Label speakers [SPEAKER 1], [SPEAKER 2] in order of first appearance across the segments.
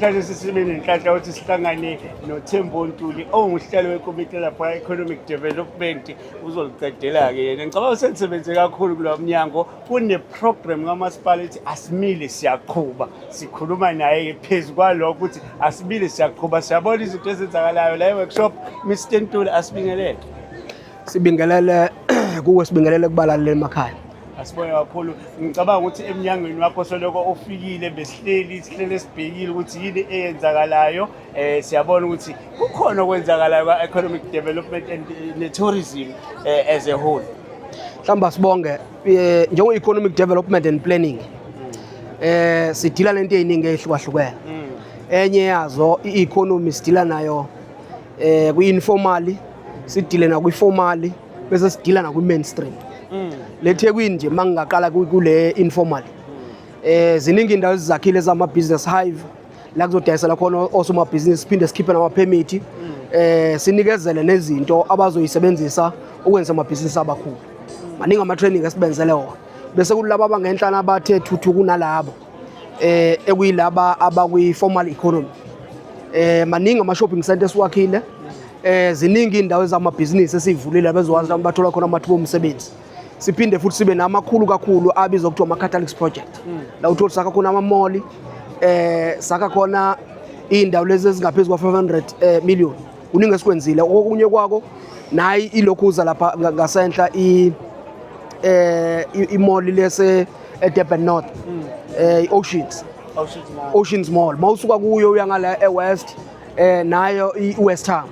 [SPEAKER 1] namhlanje sisibe nenhlanhla ukuthi sihlangane noThembo Ntuli onguhlelo wekomiti lapha economic development uzoliqedela-ke yena. Ngicabanga usesebenze kakhulu kulo mnyango kune-program kamasipala ethi asimile siyaqhuba. Sikhuluma naye phezu kwalokho ukuthi asimile siyaqhuba. Siyabona izinto ezenzakalayo la workshop. Mr Ntuli asibingelele.
[SPEAKER 2] Sibingelele kuwe, sibingelele kubalaleli emakhaya.
[SPEAKER 1] Asibonge kakhulu. Ngicabanga ukuthi eminyangweni wakho soloko ofikile besihleli sibhekile ukuthi yini eyenzakalayo. Siyabona ukuthi kukhona okwenzakalayo kwa-economic development and tourism as a whole.
[SPEAKER 2] Mhlawumbe sibonge njengo-economic development and planning sidila nento eziningi ezihlukahlukene. Enye yazo i-economy sidila nayo kwi-informal, sidile na kwi-formal, bese sidila na kwi-mainstream. LeThekwini nje mangaqala kule informal ziningi indawo ezizakhile zama-business hive la kuzodayisela khona osomabhizinisi, siphinde sikhiphe nama-permit sinikezele nezinto abazoyisebenzisa ukwenza amabhizinisi abakhulu. Maningi ama-training esibenzele wona bese kulabo abangenhlana abathe thuthu kunalabo ekuyilaba abakwi-formal economy. Maningi ama-shopping center esiwakhile, ziningi indawo ezamabhizinisi esivulile bezokwazi ukuthi bathola khona amathuba omsebenzi. Siphinde futhi sibe namakhulu kakhulu abizwa kuthiwa ama-catalyst project. La uthola sakha khona ama-mall, sakha khona indawo lezi ezingaphezu kwa-500 million. Uningi esikwenzile okunye kwako nayi ilokhuza lapha ngasenhla i-mall lese eDurban North, Oceans Mall. Mawusuka kuyo uya ngala eWest nayo iWest Ham.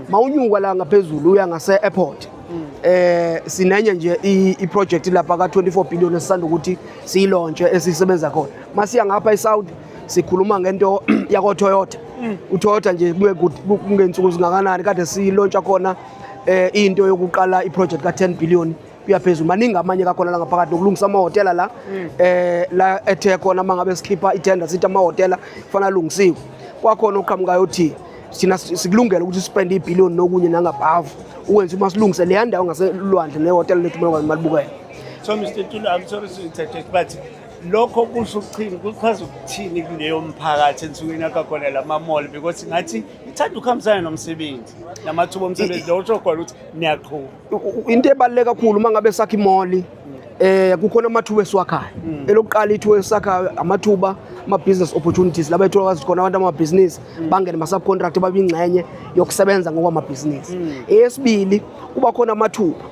[SPEAKER 2] Mawunyuka la ngaphezulu uya ngase-airport. Sinenye nje i-project lapha ka-24 billion esisanda ukuthi siyilaunche esisebenza khona. Masiya ngapha eSouth sikhuluma ngento yakoToyota. uToyota nje kungensuku zingakanani kade siyilauncha khona into yokuqala i-project ka-10 billion kuyaphezulu. Maningi amanye kakhona la ngaphakathi nokulungisa amahhotela la ethe khona mangabe sikhipha itender sithi amahhotela kufanele alungisiwe. Kwakhona oqhamukayo uthi sina sikulungela ukuthi spend ibhillion nokunye nangabhavu ukwenza uma silungise le ndawo ngaselwandle nehotel lethu manje malibukela.
[SPEAKER 1] So Mr Ntuli, I'm sorry to interject, but lokho kusuchini kuchaza ukuthini kuleyo mphakathi ensukwini akakhona lama-mall, because ngathi ithanda ukuhambisana nomsebenzi namathuba omsebenzi losho khona ukuthi niyaqhuba.
[SPEAKER 2] Into ebaluleke kakhulu uma ngabe sakha imall kukhona amathuba esiwakhayo. Elokuqala ithuba esakhayo amathuba ama-business opportunities laba ethola ukuthi khona abantu amabhizinisi bangene ma-subcontract babingxenye yokusebenza ngokwamabhizinisi. Eyesibili kuba khona amathuba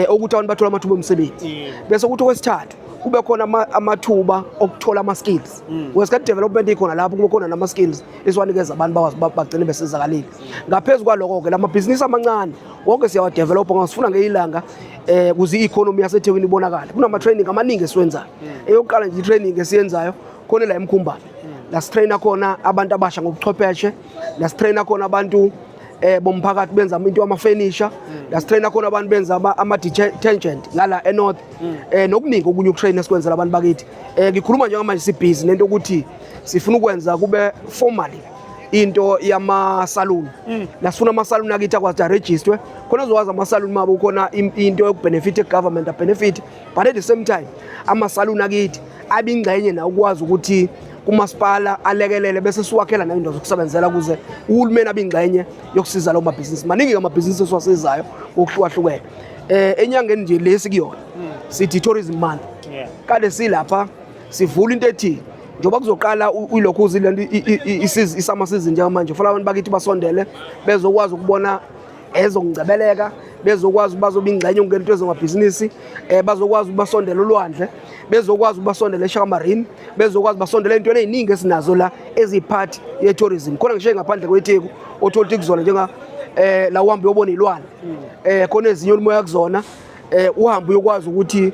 [SPEAKER 2] ukuthi abantu bathola amathuba omsebenzi. Bese ukuthi okwesithathu kube khona amathuba okuthola ama-skills. Wesikhathi development ikhona lapho kube khona nama-skills esiwanikeza abantu bakwazi bagcine besizakalile. Ngaphezu kwalokho-ke la mabhizinisi amancane wonke siyawadevelopha ngasifuna ngeyilanga kuze i-economy yaseThekwini ibonakala. Kunama-training amaningi esiwenzayo. Eyokuqala nje i-training esiyenzayo khona la eMkhumbane. La sitraina khona abantu abasha ngobuchwepheshe, la sitraina khona abantu bomphakathi benza into ama-furniture, la sitraina khona abantu benza ama-detergent ngala eNorth, nokuningi okunye ukutrain esikwenzela abantu bakithi. Ngikhuluma njengamanje sibhizi nento ukuthi sifuna ukwenza kube formally into yama-salon. La sifuna ama-salon akithi akwazi arejistwe khona uzokwazi ama-salon mabo khona into yokubenefit i-government benefit, but at the same time ama-salon akithi abingxenye na ukwazi ukuthi kumasipala alekelele bese siwakhela nayo indawo zokusebenzela kuze uhulumeni abingxenye yokusiza lawo mabhizinisi. Maningi amabhizinisi esiwasizayo ngokuhlukahlukene. Enyangeni nje lesi kuyona sithi tourism month. Kade silapha sivula into ethi njoba kuzoqala uyilokhuzi isama season njengamanje ufuna abantu bakithi basondele bezokwazi ukubona ezokungcebeleka, bezokwazi bazobingxenye ungena into ezomabhizinisi, bazokwazi ukubasondela ulwandle, bezokwazi ukubasondela eShaka Marine, bezokwazi basondela into eziningi esinazo la eziphathi ye-tourism. Khona ngisho ngaphandle kweTheku othola ukuthi kuzona njenga la uhambe uyobona ilwane, khona ezinye umoya kuzona uhambe uyokwazi ukuthi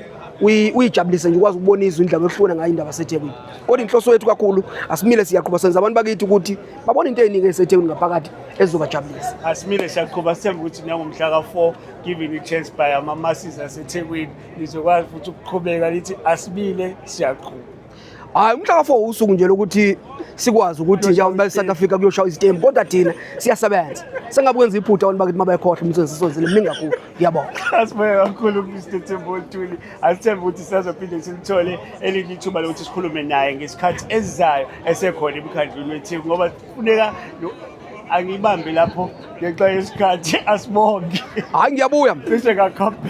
[SPEAKER 2] uyijabulise nje ukwazi ukubona izwe indaba ehlukene ngayo indaba yaseThekwini. Kodwa inhloso yethu kakhulu asimile siyaqhuba senza abantu bakithi ukuthi babone into eziningi eziseThekwini ngaphakathi ezizobajabulisa.
[SPEAKER 1] Asimile siyaqhuba sithemba ukuthi nangomhla ka-4 given a chance by ama-masses aseThekwini nizokwazi futhi ukuqhubeka lithi asimile siyaqhuba.
[SPEAKER 2] hayi umhla ka4 usuku nje lokuthi sikwazi ukuthi nje South Africa kuyoshaya izitembu kodwa thina siyasebenza sengabe kwenza iphutha abantu bakithi mabayekhohle umsebenzi sisozile mningi kakhulu ngiyabonga
[SPEAKER 1] Asibonge kakhulu Mr Thembo Ntuli. Asithemba ukuthi sizophinde silithole elinye ithuba lokuthi sikhulume naye ngesikhathi esizayo esekhona emkhandlweni wethu ngoba kufuneka angibambe lapho ngenxa yesikhathi asibonge.
[SPEAKER 2] Hayi ngiyabuya.
[SPEAKER 1] Cishe kakhambe.